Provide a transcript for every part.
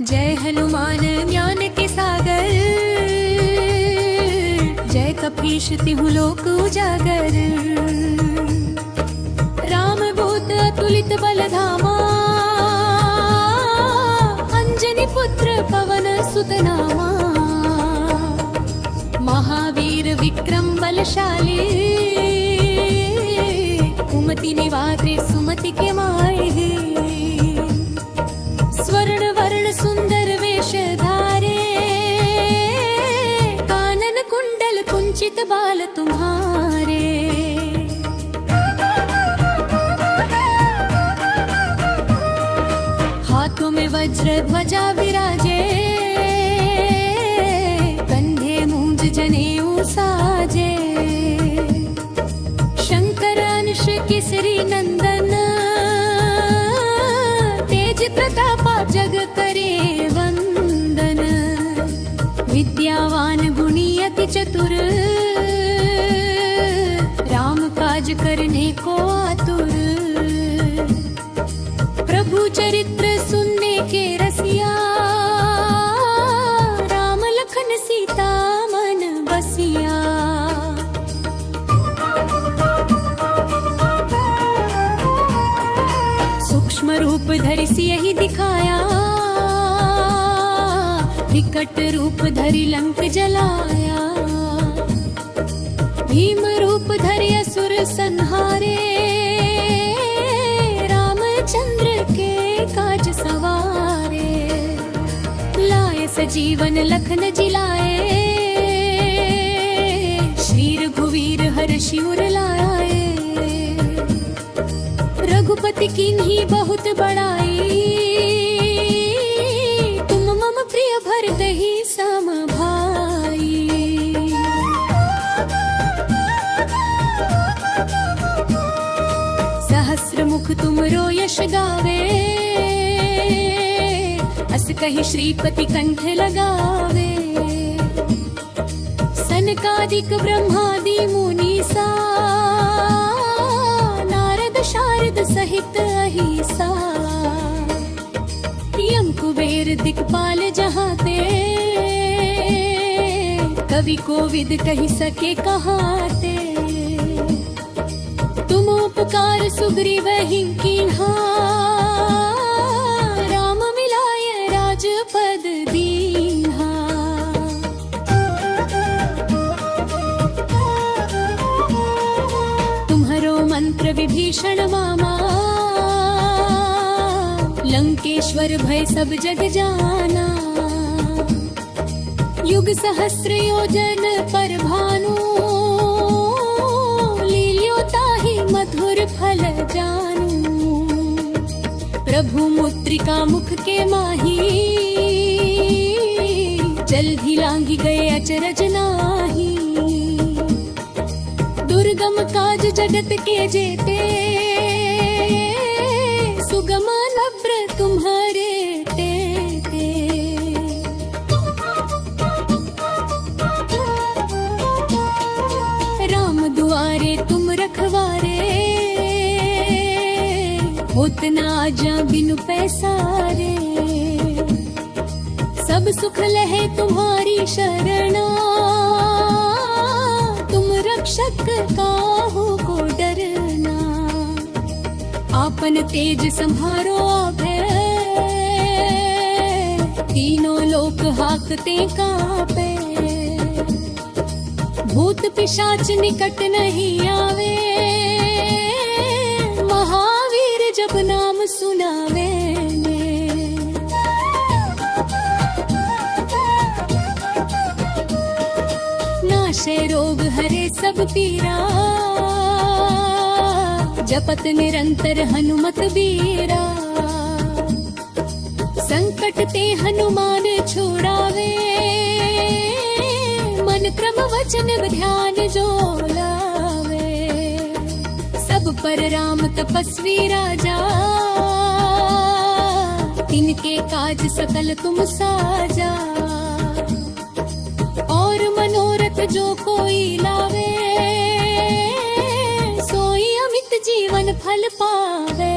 जय हनुमान ज्ञान के सागर, जय कपीश तिहु लोक उजागर। राम दूत अतुलित बल धामा, अंजनी पुत्र पवन सुत नामा। महावीर विक्रम बलशाली, कुमति निवारे सुमति के माहे। स्वर्ण वर्ण सुंदर वेश धारे, कानन कुंडल कुंचित बाल तुम्हारे। हाथों में वज्र ध्वजा विराजे, कंधे मूंज जनेऊ साजे। शंकर अंश केसरी नंदन, तेज प्रतापा जग करे वंदन। विद्यावान गुणी अति चतुर, राम काज करने को आतुर। प्रभु चरित्र सुनने के रसिया, राम लखन सीता मन बसिया। सूक्ष्म रूप धरि सियहि दिखाया, विकट रूप धरि लंक जलाया। भीम रूप धरि असुर संहारे, रामचंद्र के काज सवारे। लाए सजीवन लखन जिलाए, वीर घुवीर हर्षि उर लाए। रघुपति कीन्ही बहुत बड़ाई, तुम मम प्रिय भरतहि सम भाई। सहस्र मुख तुमरो यश गावे, अस कहि श्रीपति कंठ लगावे। सनकादिक ब्रह्मादि मुनीसा, शारद सहित अहिसा। यम कुबेर दिक्पाल जहाते, कवि कोविद कहि सके कहाते। तुम उपकार सुग्रीवहि कीन्हा, राम मिलाय राजपद दीन्हा। तुम्हरो मंत्र विभीषण मामा, लंकेश्वर भय सब जग जाना। युग सहस्र योजन पर भानु, लील्यो ताहि मधुर फल जानू। प्रभु मुद्रिका मुख के माही, जल्दी लांघी गए अचरज नाही। दुर्गम काज जगत के जेते, सुगम नव्र तुम्हारे तेते। राम दुआरे तुम रखवारे, होत न आजा बिनु पैसारे। सब सुख लहे तुम्हारी शरणा, रक्षक काहू को डरना। आपन तेज संहारो अभय, तीनों लोक हाकते कांपे। भूत पिशाच निकट नहीं आवे, महावीर जब नाम सुनावे। नाशे रोग हरे सब पीरा, जपत निरंतर हनुमत बीरा। संकट ते हनुमान छुड़ावे, मन क्रम वचन ध्यान जो लावे। सब पर राम तपस्वी राजा, तिनके काज सकल तुम साजा। और मनोरथ जो कोई लावे, सोई अमित जीवन फल पावे।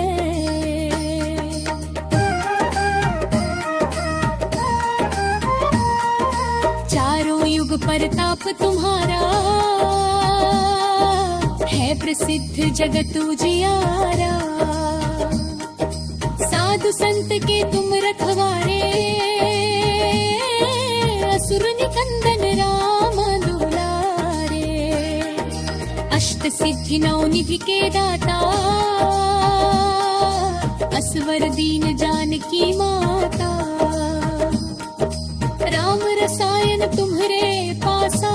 परताप तुम्हारा है प्रसिद्ध जगत उजियारा। साधु संत के तुम रखवारे, असुर निकंदन राम दुलारे। अष्ट सिद्धि नौ निधि के दाता, असवर दीन जानकी माता। राम रसायन तुम्हरे पासा,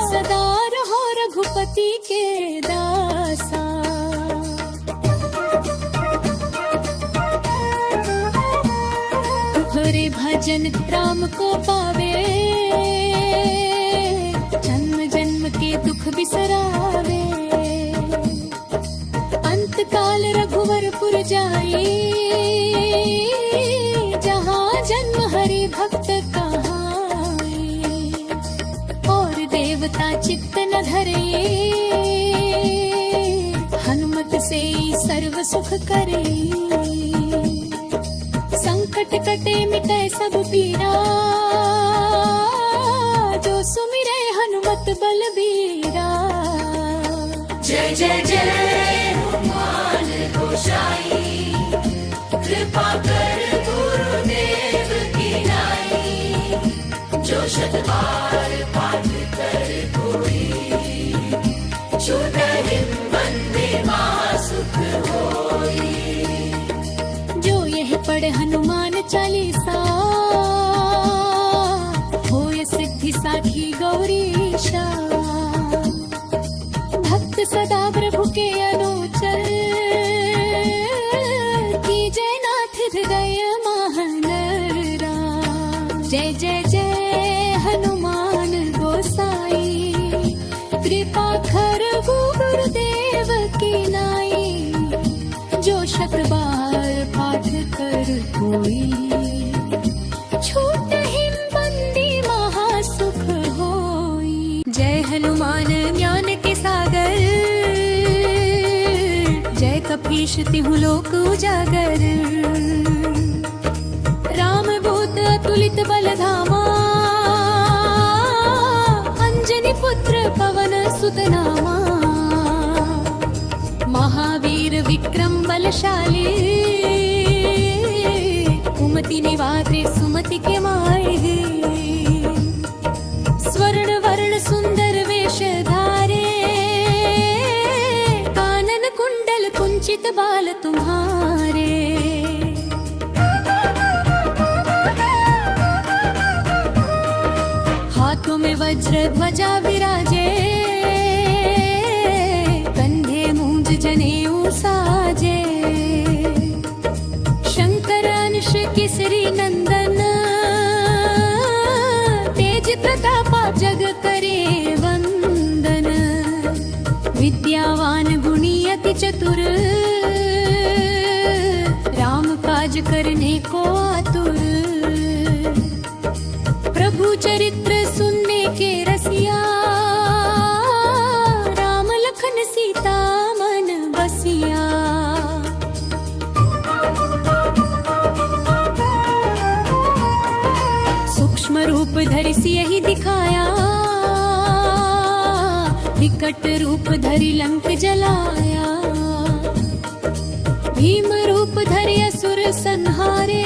सदा रहो रघुपति के दासा। तुम्हारे भजन राम को पावे, जन्म जन्म के दुख बिसरावे। अंत काल रघुवरपुर जाई, जहाँ जन्म हरि भक्त कहाई। और देवता चित्त न धरे, हनुमत से सर्व सुख करे। संकट कटे मिटे सब पीरा, जो सुमिरे हनुमत बलबीरा। जय जय जय हनुमान गोसाई, कृपा कर गुरुदेव की नाई। जो शत बार पाठ कर कोई, छूटहि बंदे महासुख होई। जो यह पढ़े हनुमान चालीसा, होय सिद्धि साखी गौरीशा। भक्त सदा प्रभु के अनुचर, कीजय नाथ हृदय महानरा। जय जय जय हनुमान गोसाई, कृपा कर गुरुदेव की नाई। जो शत बार पाठ कर कोई, छूटहि बंदी महासुख होई। जय हनुमान ज्ञान के सागर, जय कपीश तिहु लोक उजागर। राम दूत अतुलित बल धामा, अंजनी पुत्र पवन सुत नामा। महावीर विक्रम बलशाली, कुमति निवारे सुमति के माहे। स्वर्ण वर्ण सुंदर वेश धारे, कानन कुंडल कुंचित बाल तुम्हारे। हाथों में वज्र ध्वजा विराजे, कंधे मूंज जनेऊ साजे। शंकर अंश केसरी नंदन, तेज प्रतापा जग करे वंदन। विद्यावान गुणी अति चतुर, राम काज करने को आतुर। प्रभु चरित्र सुनने के रसिया, राम लखन सीता मन बसिया। सूक्ष्म रूप धरि सियहि दिखाया, विकट रूप धरि लंक जलाया। भीम रूप धरि असुर संहारे,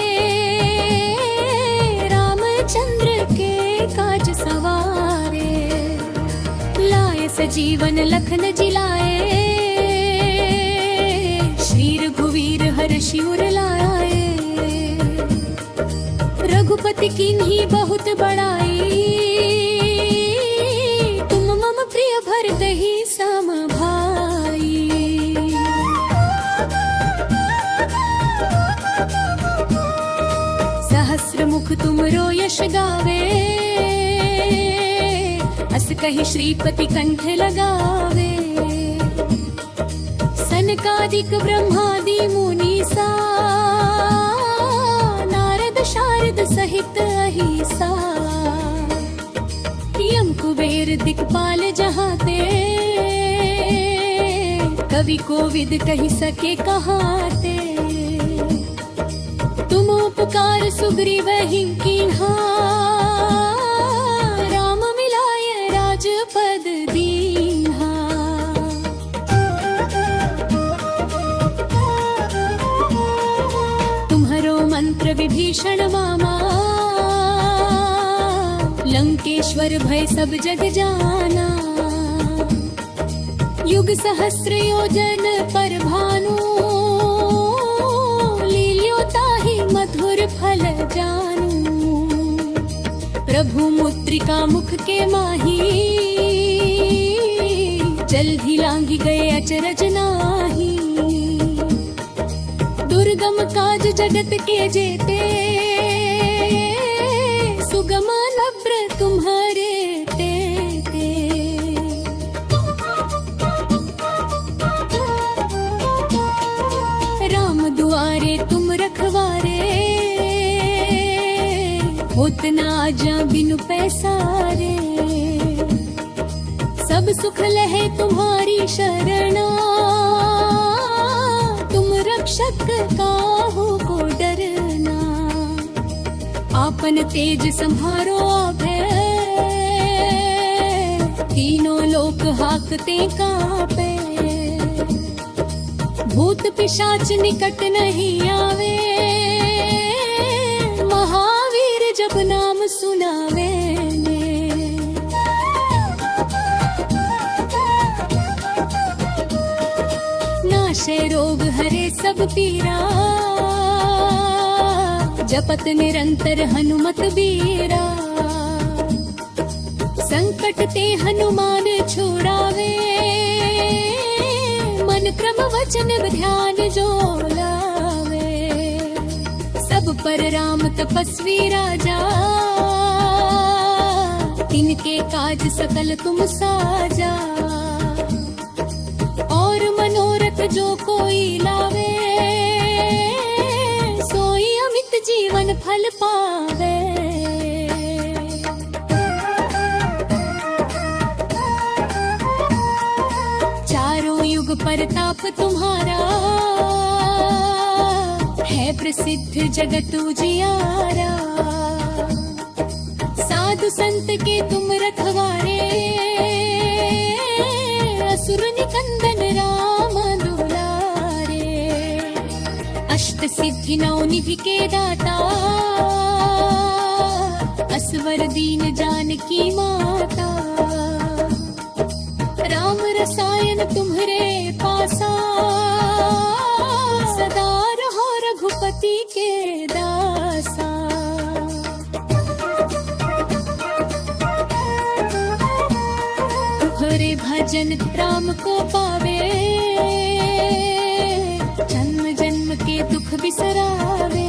रामचंद्र के काज सवारे। लाए सजीवन लखन जिलाए, श्री रघुवीर हर्षि उर लाए। रघुपति कीन्ही बहुत बड़ाई, तुम मम प्रिय भरतहि सम भाई। सहस्र मुख तुमरो यश गावे, अस कहि श्रीपति कंठ लगावे। सनकादिक ब्रह्मादि मुनीसा, नारद शारद सहित अहिसा। यम कुबेर दिक्पाल जहाते, कवि कोविद कहि सके कहाते। तुम उपकार सुग्रीव ही कीन्हा, मंत्र विभीषण मामा, लंकेश्वर भय सब जग जाना। युग सहस्र योजन पर भानु, लील्योताहि मधुर फल जानू। प्रभु मुद्रिका मुख के माही, जल्दी लांघी गए अचरज नाही। दुर्गम काज जगत के जेते, सुगम नव्र तुम्हारे तेते। राम दुआरे तुम रखवारे, होत ना आजा बिनु पैसारे। सब सुख लहे तुम्हारी शरणा, तुम रक्षक काहू को डरना। आपन तेज संहारो अभय, तीनों लोक हाकते कांपे। भूत पिशाच निकट नहीं आवे, महावीर जब नाम सुनावे। नाशे रोग हरे सब पीरा, जपत निरंतर हनुमत बीरा। संकट ते हनुमान छुड़ावे, मन क्रम वचन ध्यान जो लावे। सब पर राम तपस्वी राजा, तिनके काज सकल तुम साजा। और मनोरथ जो कोई लावे, सोई अमित जीवन फल पावे। चारों युग परताप तुम्हारा, है प्रसिद्ध जगत उजियारा। साधु संत के तुम रखवारे, असुर निकंदन राम दुलारे। अष्ट सिद्धि नौ निधि के दाता, असवर दीन जानकी माता। राम रसायन तुम्हरे पासा, सदा रहो रघुपति के दासा। हरे भजन राम को पावे, जन्म जन्म के दुख बिसरावे।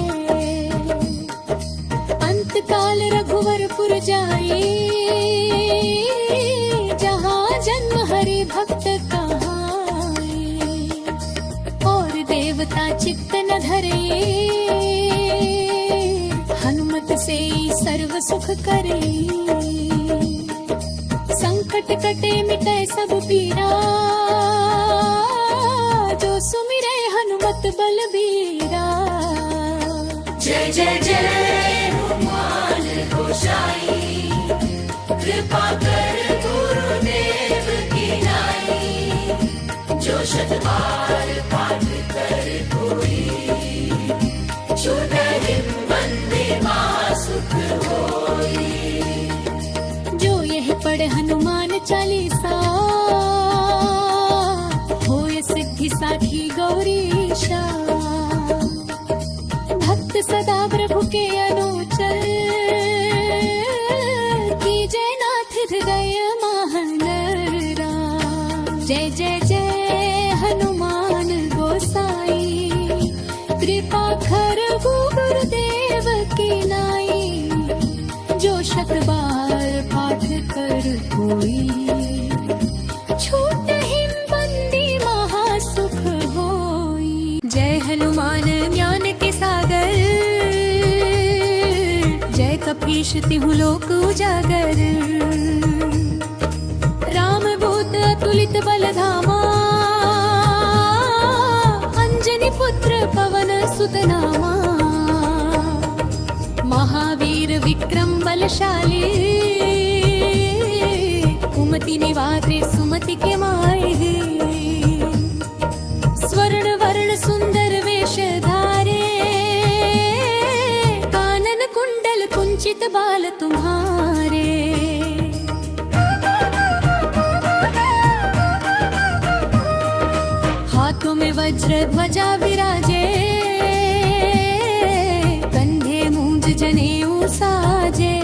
अंत काल रघुवरपुर जाई, जहाँ जन्म हरि भक्त कहाई। और देवता चित्त न धरे, हनुमत से सर्व सुख करे। संकट कटे मिटे सब पीरा, जो सुमिरे हनुमत बलबीरा। जय जय जय हनुमान गोसाई, कृपा कर गुरुदेव की नाई। जो शत बार पाठ कर कोई, छूटे बंदे महासुख होई। पढ़े हनुमान चालीसा, होए सिद्धि साखी गौरीशा। भक्त सदा प्रभु के अनुचर, कीजय नाथ हृदय महानरा। जय जय जय हनुमान गोसाई, कृपा कर गुरुदेव की नाई। जो शत बार पाठ कर कोई, छूटहि बंदी महासुख होई। जय हनुमान ज्ञान के सागर, जय कपीश तिहु लोक उजागर। राम दूत अतुलित बल धामा, अंजनी पुत्र पवन सुत नामा। महावीर विक्रम बलशाली, कुमति निवारे सुमति के माहे। स्वर्ण वर्ण सुंदर वेश धारे, वंचित बाल तुम्हारे। हाथों में वज्र ध्वजा विराजे, कंधे मूंज जनेऊ साजे।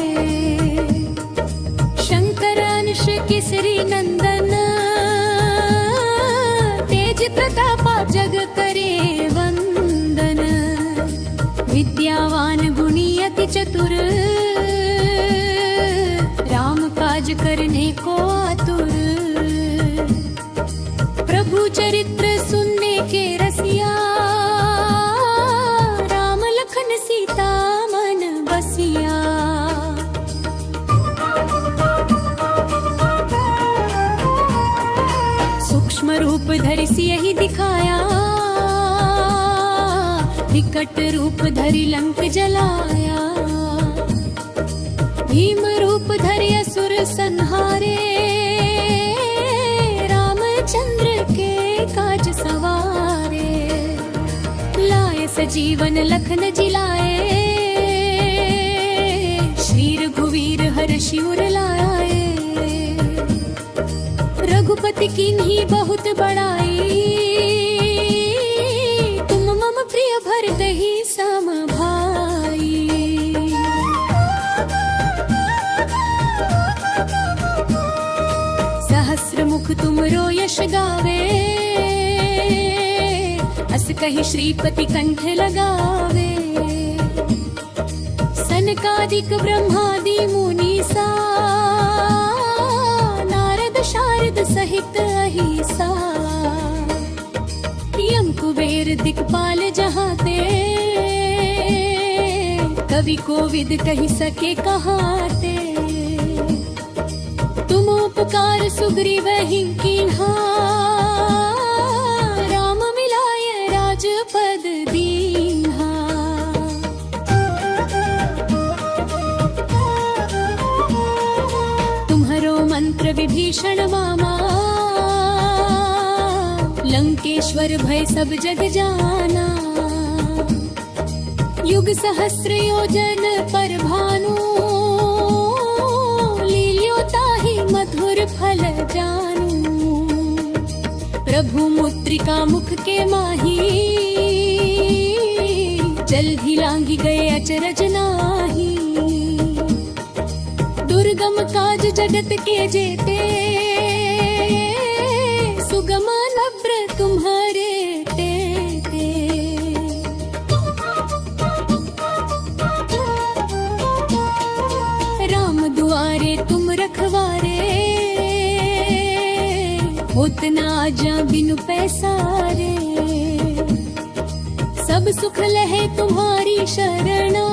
शंकर अंश केसरी नंदन, तेज प्रतापा जग करे वंदन। विद्यावान गुणी अति चतुर, राम काज करने को आतुर। प्रभु चरित्र सुनने के रसिया, राम लखन सीता मन बसिया। सूक्ष्म रूप धरि सियहि दिखाया, विकट रूप धरि लंक जलाया। भीम रूप धरि असुर संहारे, रामचंद्र के काज सवारे। लाए सजीवन लखन जिलाए, श्री रघुवीर हर शिवर लाए। रघुपति कीन्ही बहुत बड़ाई, तुम मम प्रिय भरतहि सम भाई। सहस्र मुख तुमरो यश गावे, अस कहि श्रीपति कंठ लगावे। सनकादिक ब्रह्मादि मुनीसा, नारद शारद सहित अहिसा। यम कुबेर दिक्पाल जहाते, कवि कोविद कहि सके कहाते। तुम उपकार सुग्रीवहि कीन्हा, राम मिलाय राजपद दीन्हा। तुम्हरो मंत्र विभीषण मामा, लंकेश्वर भय सब जग जाना। युग सहस्र योजन पर भानु, लील्यो ताहि मधुर फल जानू। प्रभु मुद्रिका मुख के माही, जल्दी लांघी गए अचरज नाही। दुर्गम काज जगत के जेते, सुगम नब्र तुम्हारे तेते। राम दुआरे तुम रखवारे, होत न आजा बिनु पैसारे। सब सुख लहे तुम्हारी शरणा,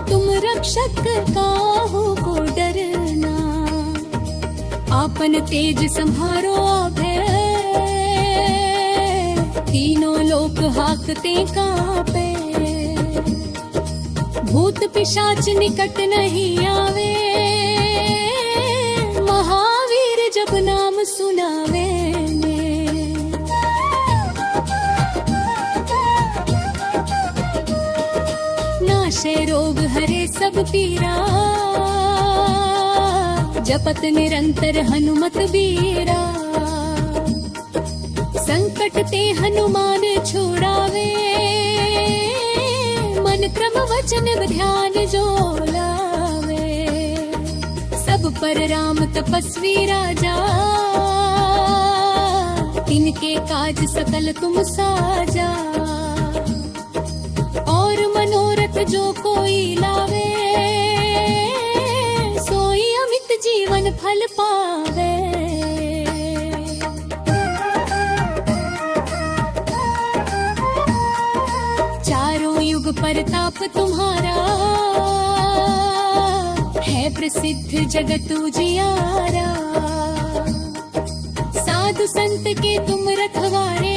तुम रक्षक काहू को डरना। आपन तेज संहारो अभय, तीनों लोक हाकते कांपे। भूत पिशाच निकट नहीं आवे, महावीर जब नाम सुनावे। नाशे रोग हरे सब पीरा, जपत निरंतर हनुमत बीरा। संकट ते हनुमान छुड़ावे, मन क्रम वचन ध्यान जो लावे। सब पर राम तपस्वी राजा, तिनके काज सकल तुम साजा। और मनोरथ जो कोई लावे, सोई अमित जीवन फल पावे। चारों युग परताप तुम्हारा, है प्रसिद्ध जगत उजियारा। साधु संत के तुम रखवारे,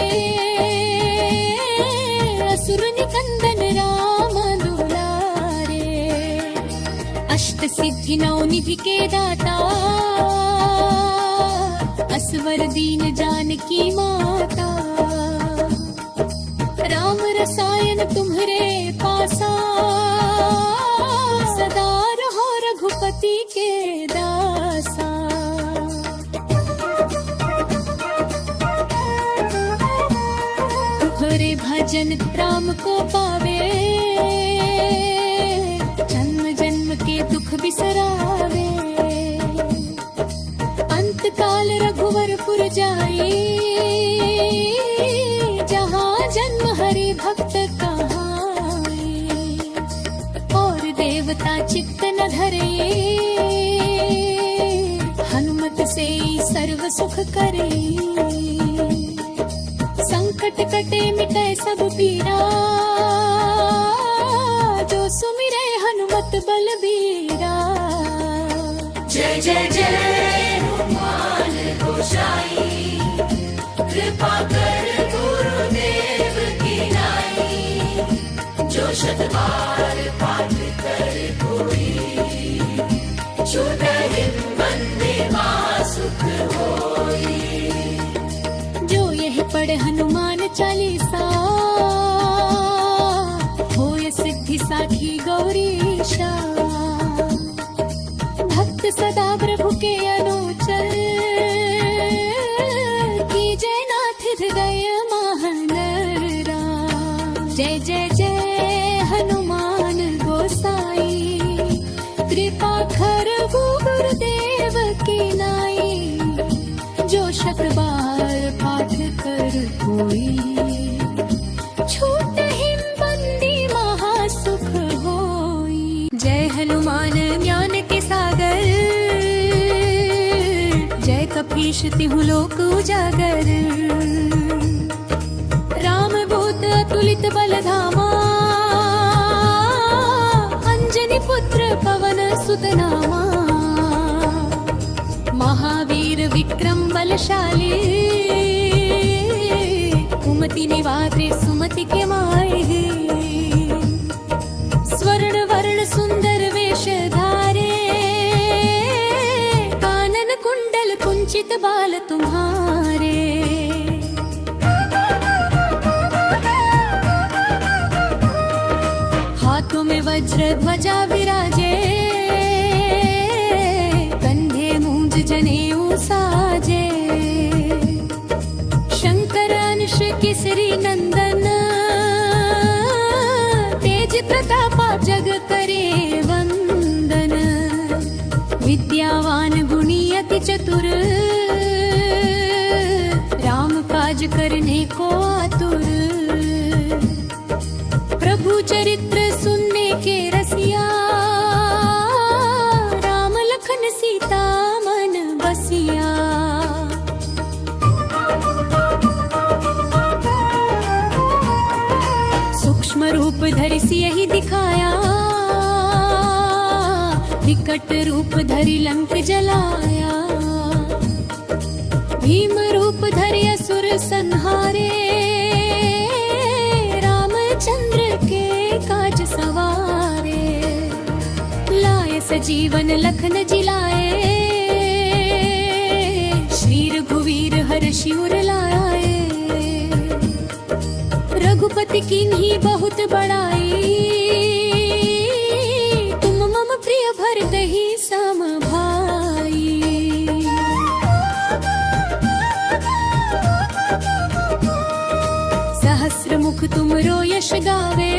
असुर निकंदन राम दुलारे। अष्ट सिद्धि नौ निधि के दाता, असवर दीन जानकी माता। राम रसायन तुम्हरे पासा, जन राम को पावे, जन्म जन्म के दुख बिसरावे। अंत काल रघुवरपुर जाई, जहाँ जन्म हरि भक्त कहाई। और देवता चित्त न धरे, हनुमत से सर्व सुख करे। संकट कटे मिटे सब पीरा, जो सुमिरे हनुमत बलबीरा। जय जय जय हनुमान गोसाई, कृपा कर गुरुदेव की नाई। जो शत बार पाठ कर कोई, छूटहि बंदे सुख होई। जो यह पढ़े हनुमान चालीसा, होय सिद्धि साखी गौरीशा। भक्त सदा प्रभु के अनुचर, कीजय नाथ हृदय महानरा। जय जय जय हनुमान गोसाई, कृपा कर गुरुदेव की नाई। जो शत बार पाठ कर कोई, छूटहि बंदी महासुख होई। जय हनुमान ज्ञान के सागर, जय कपीश तिहु लोक उजागर। राम दूत अतुलित बल धामा, अंजनी पुत्र पवन सुत नामा। महावीर विक्रम बलशाली, कुमति निवारे सुमति के माहे। स्वर्ण वर्ण सुंदर वेश धारे, कानन कुंडल कुंचित बाल तुम्हारे। हाथों में वज्र ध्वजा विराजे, कंधे मूंज जनेऊ साजे। शंकर अंश केसरी नंदन, तेज प्रतापा जग करे वंदन। विद्यावान गुणी अति चतुर, राम काज करने को आतुर। प्रभु चरित्र सुनने के रसिया, राम लखन सीता मन बसिया। सूक्ष्म रूप धरि सियहि दिखाया, विकट रूप धरि लंक जलाया। भीम रूप धरि असुर संहारे, रामचंद्र के काज सवारे। लाए सजीवन लखन जिलाए, श्री रघुवीर हर्षि उर लाए। रघुपति कीन्ही बहुत बड़ाई, तुम मम प्रिय भरतहि सम भाई। सहस्र मुख तुमरो यश गावे,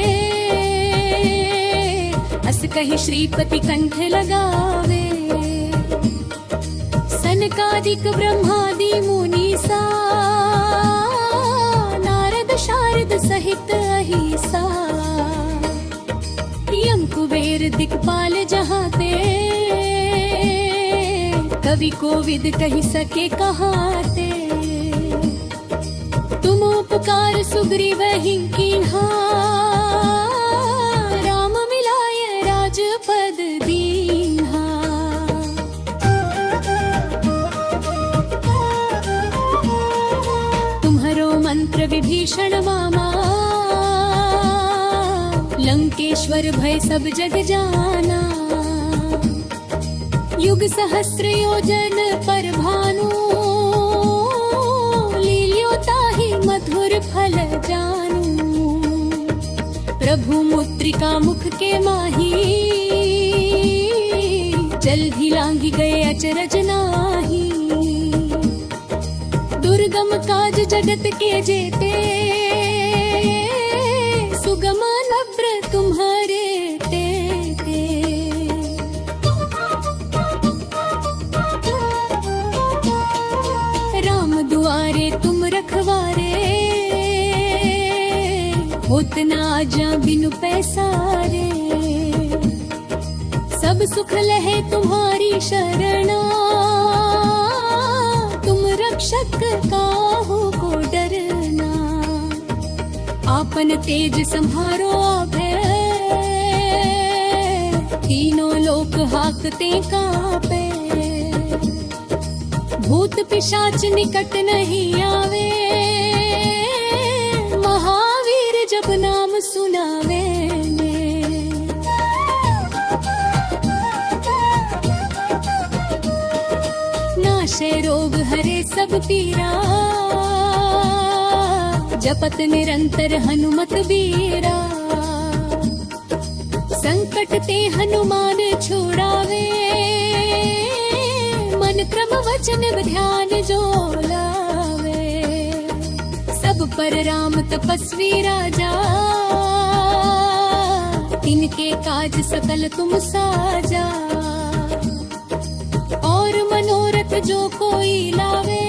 अस कहि श्रीपति कंठ लगावे। सनकादिक ब्रह्मादि मुनीसा, नारद शारद सहित अहिसा। यम कुबेर दिक्पाल जहाते, कवि कोविद कहि सके कहाते। तुम उपकार सुग्रीवहि कीन्हा, राम मिलाय राजपद दीन्हा। तुम्हरो मंत्र विभीषण मामा, लंकेश्वर भय सब जग जाना। युग सहस्र योजन पर भानु, लील्यो ताहि मधुर फल जानू। प्रभु मुद्रिका मुख के माही, जल्दी लांघि गए अचरज नाही। दुर्गम काज जगत के जेते, ना जा बिनु पैसारे, सब सुख लहे तुम्हारी शरणा, तुम रक्षक काहू को डरना, आपन तेज संहारो अभय, तीनों लोक हाकते कांपे, भूत पिशाच निकट नहीं आवे, महावीर जब नाम सुनावे ने। नाशे रोग हरे सब पीरा, जपत निरंतर हनुमत बीरा, संकट ते हनुमान छुड़ावे, मन क्रम वचन ध्यान जो लावे, सब पर राम तपस्वी राजा, तिनके काज सकल तुम साजा, और मनोरथ जो कोई लावे,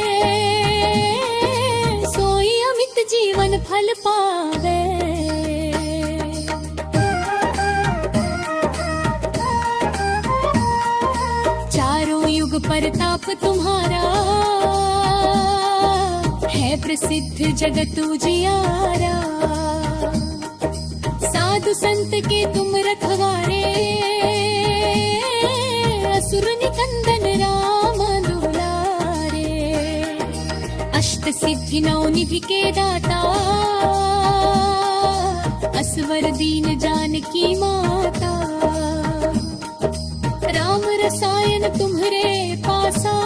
सोई अमित जीवन फल पावे। चारों युग परताप तुम्हारा, है प्रसिद्ध जगत उजियारा, साधु संत के तुम रखवारे, असुर निकंदन राम दुलारे, अष्ट सिद्धि नौ निधि के दाता, असवर दीन जानकी माता, राम रसायन तुम्हरे पासा,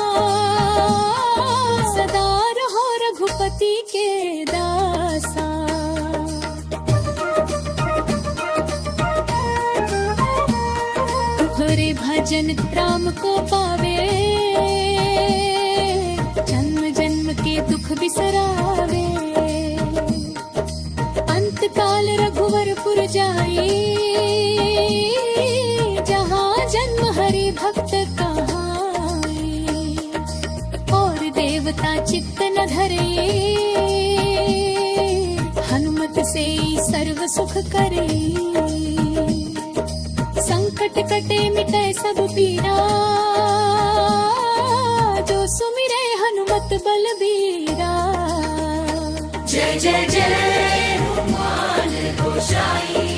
सदा रहो रघुपति के दासा। तुम्हारे भजन राम को पावे, जन्म जन्म के दुख बिसरावे, अंत काल रघुवरपुर जाई, जन्म हरि भक्त कहाई, और देवता चित्त न धरे, हनुमत से सर्व सुख करे, संकट कटे मिटे सब पीरा, जो सुमिरे हनुमत बलबीरा। जय जय जय हनुमान गोसाई,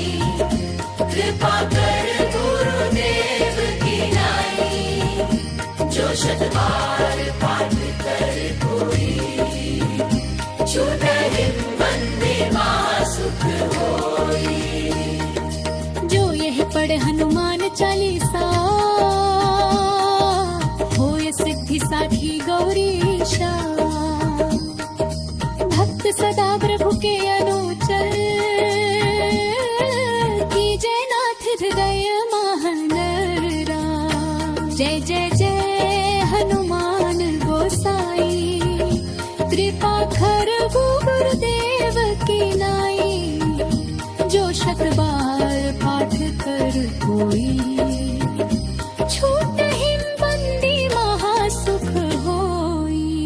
कृपा कर गुरुदेव की नाई, जो शत बार पाठ कर कोई, छूटे बंदे सुख होई। जो यह पढ़े हनुमान चालीसा, होय सिद्धि साखी गौरीशा, भक्त सदा प्रभु के अनुचर, कीजय नाथ हृदय महानरा। जय जय जय हनुमान गोसाई, कृपा कर गुरुदेव की नाई, जो शत बार पाठ कर कोई।